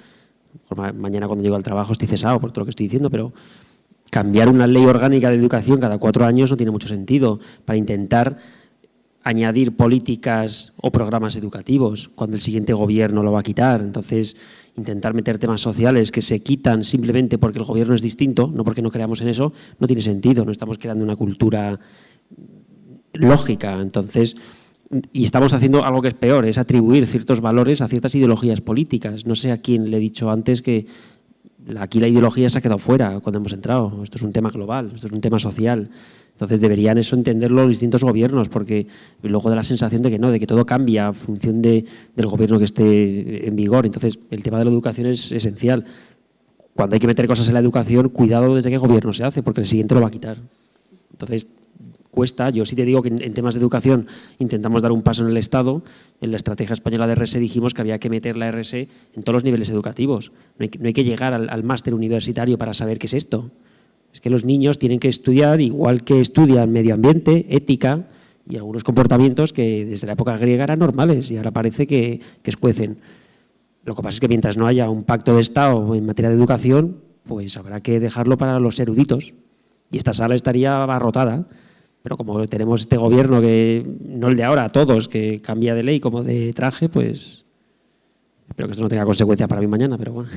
Speaker 4: Mañana cuando llego al trabajo estoy cesado por todo lo que estoy diciendo, pero cambiar una ley orgánica de educación cada 4 años no tiene mucho sentido para intentar añadir políticas o programas educativos cuando el siguiente gobierno lo va a quitar. Entonces, intentar meter temas sociales que se quitan simplemente porque el gobierno es distinto, no porque no creamos en eso, no tiene sentido. No estamos creando una cultura lógica. Entonces, y estamos haciendo algo que es peor, es atribuir ciertos valores a ciertas ideologías políticas. No sé a quién le he dicho antes que aquí la ideología se ha quedado fuera cuando hemos entrado. Esto es un tema global, esto es un tema social. Entonces deberían eso entenderlo los distintos gobiernos, porque luego da la sensación de que no, de que todo cambia en función del gobierno que esté en vigor. Entonces el tema de la educación es esencial. Cuando hay que meter cosas en la educación, cuidado desde qué gobierno se hace, porque el siguiente lo va a quitar. Entonces cuesta. Yo sí te digo que en temas de educación intentamos dar un paso en el Estado. En la estrategia española de RSE dijimos que había que meter la RSE en todos los niveles educativos. No hay que llegar al máster universitario para saber qué es esto. Es que los niños tienen que estudiar, igual que estudian medio ambiente, ética y algunos comportamientos que desde la época griega eran normales y ahora parece que escuecen. Lo que pasa es que mientras no haya un pacto de Estado en materia de educación, pues habrá que dejarlo para los eruditos. Y esta sala estaría abarrotada. Pero como tenemos este gobierno, que no el de ahora, todos, que cambia de ley como de traje, pues espero que esto no tenga consecuencias para mí mañana, pero bueno.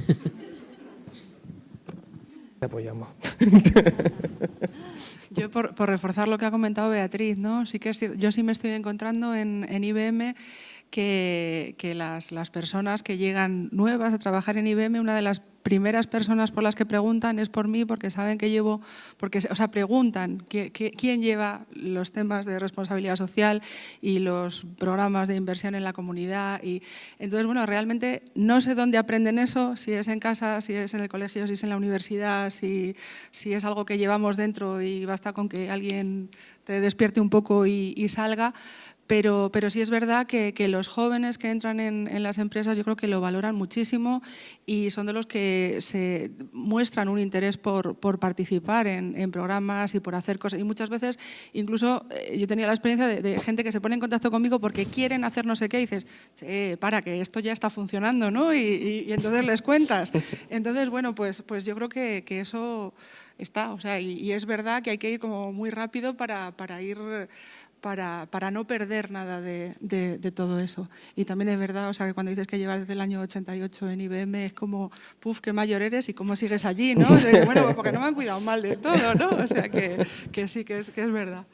Speaker 1: Te apoyamos.
Speaker 5: Yo, por reforzar lo que ha comentado Beatriz, ¿no? Sí que es cierto, yo sí me estoy encontrando en IBM que las personas que llegan nuevas a trabajar en IBM, una de las primeras personas por las que preguntan es por mí, porque saben que llevo, preguntan quién lleva los temas de responsabilidad social y los programas de inversión en la comunidad. Y entonces, bueno, realmente no sé dónde aprenden eso, si es en casa, si es en el colegio, si es en la universidad, si es algo que llevamos dentro y basta con que alguien te despierte un poco y salga. Pero sí es verdad que los jóvenes que entran en las empresas yo creo que lo valoran muchísimo y son de los que se muestran un interés por participar en programas y por hacer cosas. Y muchas veces, incluso yo tenía la experiencia de gente que se pone en contacto conmigo porque quieren hacer no sé qué y dices, para, que esto ya está funcionando, ¿no? Y entonces les cuentas. Entonces, bueno, pues yo creo que eso está. O sea, y es verdad que hay que ir como muy rápido para ir... Para no perder nada de todo eso. Y también es verdad, o sea, que cuando dices que llevas desde el año 88 en IBM es como, puf, qué mayor eres y cómo sigues allí, ¿no? Entonces, bueno, pues porque no me han cuidado mal del todo, ¿no? O sea, que sí, que es verdad.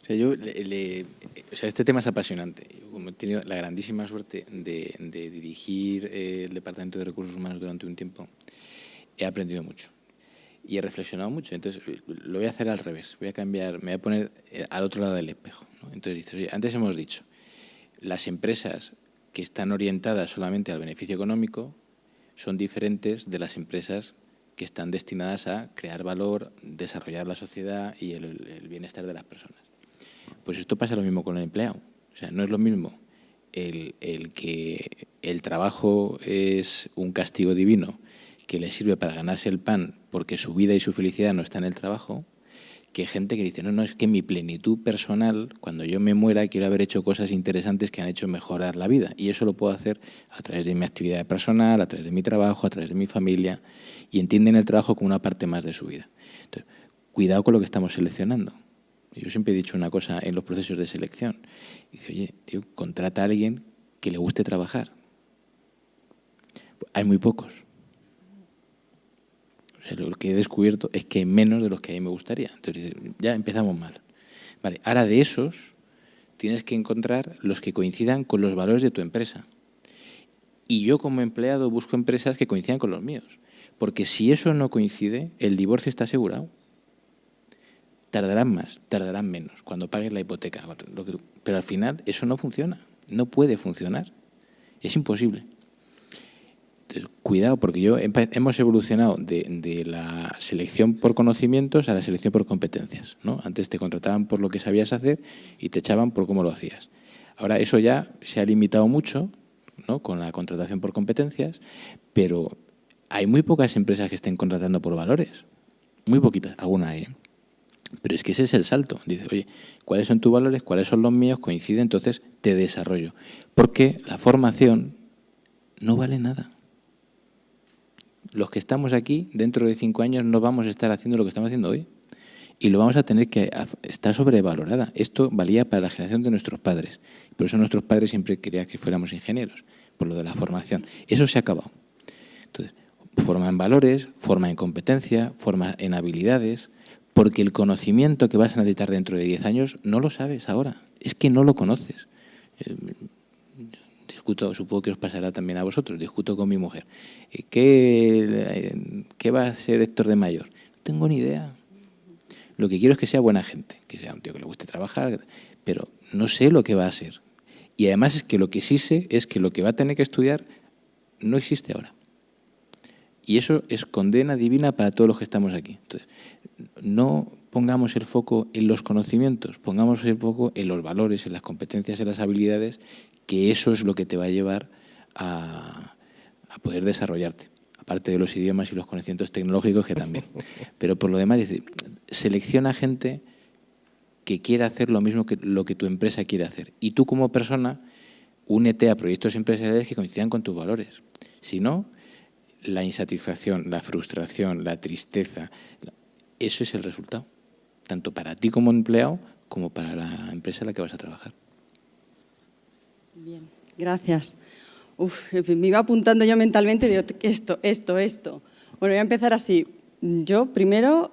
Speaker 6: O sea, este tema es apasionante. Yo, como he tenido la grandísima suerte de dirigir el Departamento de Recursos Humanos durante un tiempo, he aprendido mucho. Y he reflexionado mucho, entonces lo voy a hacer al revés, voy a cambiar, me voy a poner al otro lado del espejo, ¿no? Entonces dices, oye, antes hemos dicho, las empresas que están orientadas solamente al beneficio económico son diferentes de las empresas que están destinadas a crear valor, desarrollar la sociedad y el bienestar de las personas. Pues esto pasa lo mismo con el empleado, o sea, no es lo mismo el que el trabajo es un castigo divino que le sirve para ganarse el pan porque su vida y su felicidad no está en el trabajo, que gente que dice, no, es que mi plenitud personal, cuando yo me muera, quiero haber hecho cosas interesantes que han hecho mejorar la vida. Y eso lo puedo hacer a través de mi actividad personal, a través de mi trabajo, a través de mi familia, y entienden el trabajo como una parte más de su vida. Entonces, cuidado con lo que estamos seleccionando. Yo siempre he dicho una cosa en los procesos de selección. Dice, oye, tío, contrata a alguien que le guste trabajar. Hay muy pocos. Lo que he descubierto es que hay menos de los que a mí me gustaría. Entonces, ya empezamos mal. Vale, ahora de esos tienes que encontrar los que coincidan con los valores de tu empresa. Y yo como empleado busco empresas que coincidan con los míos. Porque si eso no coincide, el divorcio está asegurado. Tardarán más, tardarán menos, cuando pagues la hipoteca. Pero al final eso no funciona. No puede funcionar. Es imposible. Entonces, cuidado, porque hemos evolucionado de la selección por conocimientos a la selección por competencias, ¿no? Antes te contrataban por lo que sabías hacer y te echaban por cómo lo hacías. Ahora eso ya se ha limitado mucho, ¿no? Con la contratación por competencias, pero hay muy pocas empresas que estén contratando por valores. Muy poquitas, algunas hay, ¿eh? Pero es que ese es el salto. Dices, oye, ¿cuáles son tus valores? ¿Cuáles son los míos? Coincide, entonces te desarrollo. Porque la formación no vale nada. Los que estamos aquí, dentro de 5 años, no vamos a estar haciendo lo que estamos haciendo hoy. Y lo vamos a tener que... Está sobrevalorada. Esto valía para la generación de nuestros padres. Por eso nuestros padres siempre querían que fuéramos ingenieros, por lo de la formación. Eso se ha acabado. Entonces, forma en valores, forma en competencia, forma en habilidades, porque el conocimiento que vas a necesitar dentro de 10 años no lo sabes ahora. Es que no lo conoces. Discuto, supongo que os pasará también a vosotros, discuto con mi mujer. ¿Qué va a ser Héctor de mayor? No tengo ni idea. Lo que quiero es que sea buena gente, que sea un tío que le guste trabajar, pero no sé lo que va a ser. Y además es que lo que sí sé es que lo que va a tener que estudiar no existe ahora. Y eso es condena divina para todos los que estamos aquí. Entonces, no pongamos el foco en los conocimientos, pongamos el foco en los valores, en las competencias, en las habilidades, que eso es lo que te va a llevar a poder desarrollarte. Aparte de los idiomas y los conocimientos tecnológicos, que también. Pero por lo demás, selecciona gente que quiera hacer lo mismo que lo que tu empresa quiere hacer. Y tú como persona, únete a proyectos empresariales que coincidan con tus valores. Si no, la insatisfacción, la frustración, la tristeza, eso es el resultado, tanto para ti como empleado como para la empresa en la que vas a trabajar.
Speaker 7: Bien, gracias. Me iba apuntando yo mentalmente de esto. Bueno, voy a empezar así. Yo primero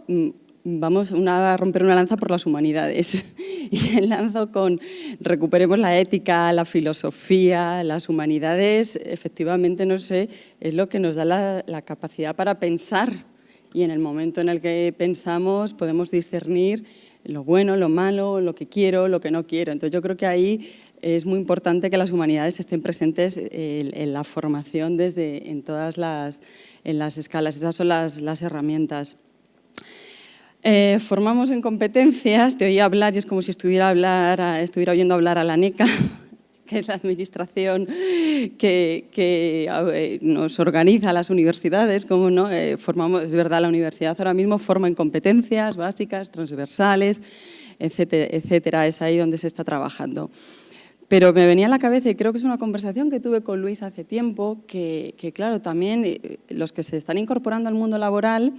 Speaker 7: vamos a romper una lanza por las humanidades. Y lanzo con recuperemos la ética, la filosofía, las humanidades. Efectivamente, no sé, es lo que nos da la capacidad para pensar. Y en el momento en el que pensamos podemos discernir lo bueno, lo malo, lo que quiero, lo que no quiero. Entonces yo creo que ahí es muy importante que las humanidades estén presentes en la formación en todas las escalas. Esas son las herramientas. Formamos en competencias, te oía hablar y es como si estuviera oyendo hablar a la ANECA, que es la administración que nos organiza las universidades. Como no, es verdad, la universidad ahora mismo forma en competencias básicas, transversales, etcétera, etcétera. Es ahí donde se está trabajando. Pero me venía a la cabeza, y creo que es una conversación que tuve con Luis hace tiempo, que claro, también los que se están incorporando al mundo laboral,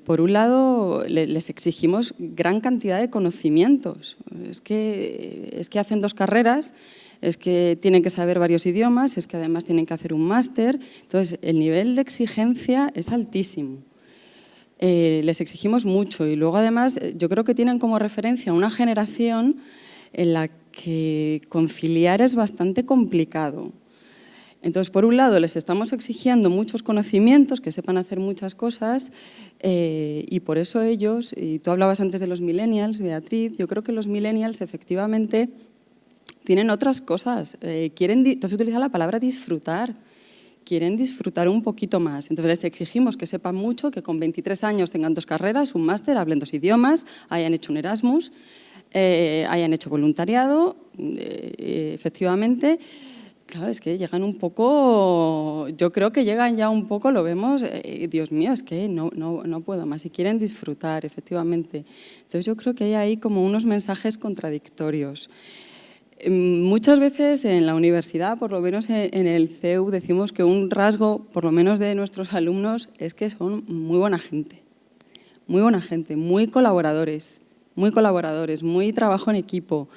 Speaker 7: por un lado, les exigimos gran cantidad de conocimientos. Es que hacen 2 carreras, es que tienen que saber varios idiomas, es que además tienen que hacer un máster. Entonces, el nivel de exigencia es altísimo. Les exigimos mucho y luego, además, yo creo que tienen como referencia una generación en la que conciliar es bastante complicado. Entonces, por un lado, les estamos exigiendo muchos conocimientos, que sepan hacer muchas cosas, y por eso ellos, y tú hablabas antes de los millennials, Beatriz, yo creo que los millennials efectivamente tienen otras cosas. Entonces utiliza la palabra disfrutar, quieren disfrutar un poquito más. Entonces les exigimos que sepan mucho, que con 23 años tengan 2 carreras, un máster, hablen 2 idiomas, hayan hecho un Erasmus, hayan hecho voluntariado, efectivamente. Claro, es que llegan un poco, yo creo que llegan ya un poco, lo vemos, Dios mío, es que no puedo más, y quieren disfrutar, efectivamente. Entonces yo creo que hay ahí como unos mensajes contradictorios. Muchas veces en la universidad, por lo menos en el CEU, decimos que un rasgo, por lo menos de nuestros alumnos, es que son muy buena gente, muy colaboradores, muy trabajo en equipo.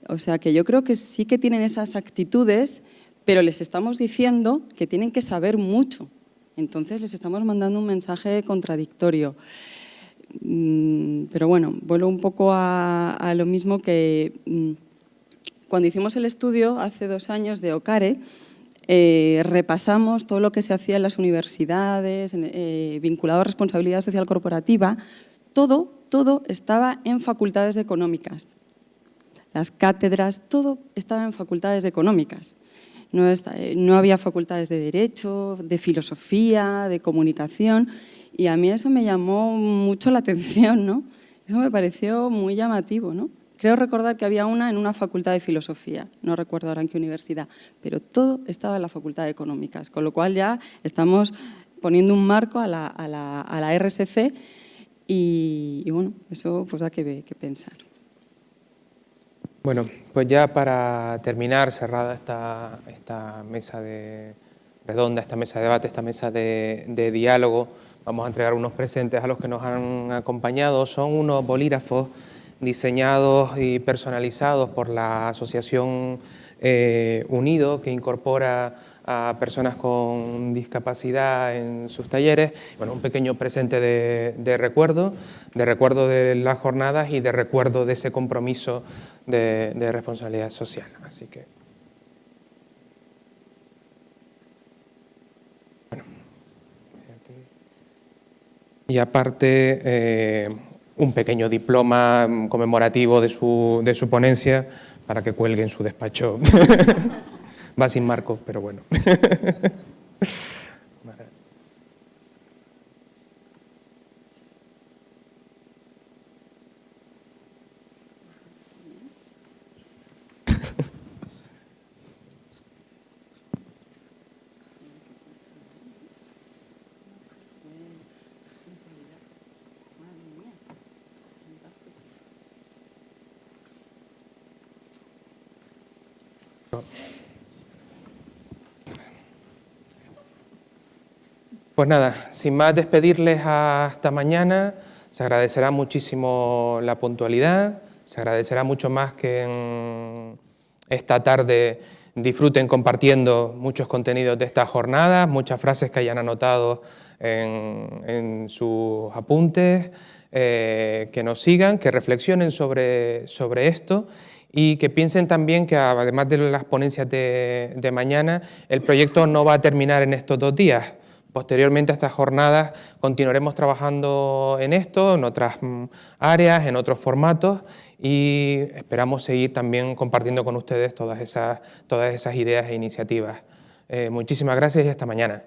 Speaker 7: O sea que yo creo que sí que tienen esas actitudes, pero les estamos diciendo que tienen que saber mucho. Entonces les estamos mandando un mensaje contradictorio. Pero bueno, vuelvo un poco a lo mismo que cuando hicimos el estudio hace 2 años de OCARE, repasamos todo lo que se hacía en las universidades vinculado a responsabilidad social corporativa. Todo estaba en facultades de económicas. Las cátedras, todo estaba en facultades de económicas. No había facultades de Derecho, de Filosofía, de Comunicación, y a mí eso me llamó mucho la atención, ¿no? Eso me pareció muy llamativo, ¿no? Creo recordar que había una en una facultad de Filosofía, no recuerdo ahora en qué universidad, pero todo estaba en la facultad de Económicas, con lo cual ya estamos poniendo un marco a la RSC y bueno, eso pues da que pensar.
Speaker 1: Bueno, pues ya para terminar, cerrada esta mesa redonda, esta mesa de debate, esta mesa de diálogo, vamos a entregar unos presentes a los que nos han acompañado. Son unos bolígrafos diseñados y personalizados por la Asociación Unido, que incorpora a personas con discapacidad en sus talleres. Bueno, un pequeño presente de recuerdo de las jornadas y de recuerdo de ese compromiso de responsabilidad social. Así que, bueno, y aparte un pequeño diploma conmemorativo de su ponencia para que cuelgue en su despacho. Va sin marco, pero bueno. Pues nada, sin más despedirles hasta mañana. Se agradecerá muchísimo la puntualidad, se agradecerá mucho más que en esta tarde disfruten compartiendo muchos contenidos de estas jornadas, muchas frases que hayan anotado en sus apuntes, que nos sigan, que reflexionen sobre esto y que piensen también que además de las ponencias de mañana, el proyecto no va a terminar en estos 2 días. Posteriormente a estas jornadas continuaremos trabajando en esto, en otras áreas, en otros formatos y esperamos seguir también compartiendo con ustedes todas esas ideas e iniciativas. Muchísimas gracias y hasta mañana.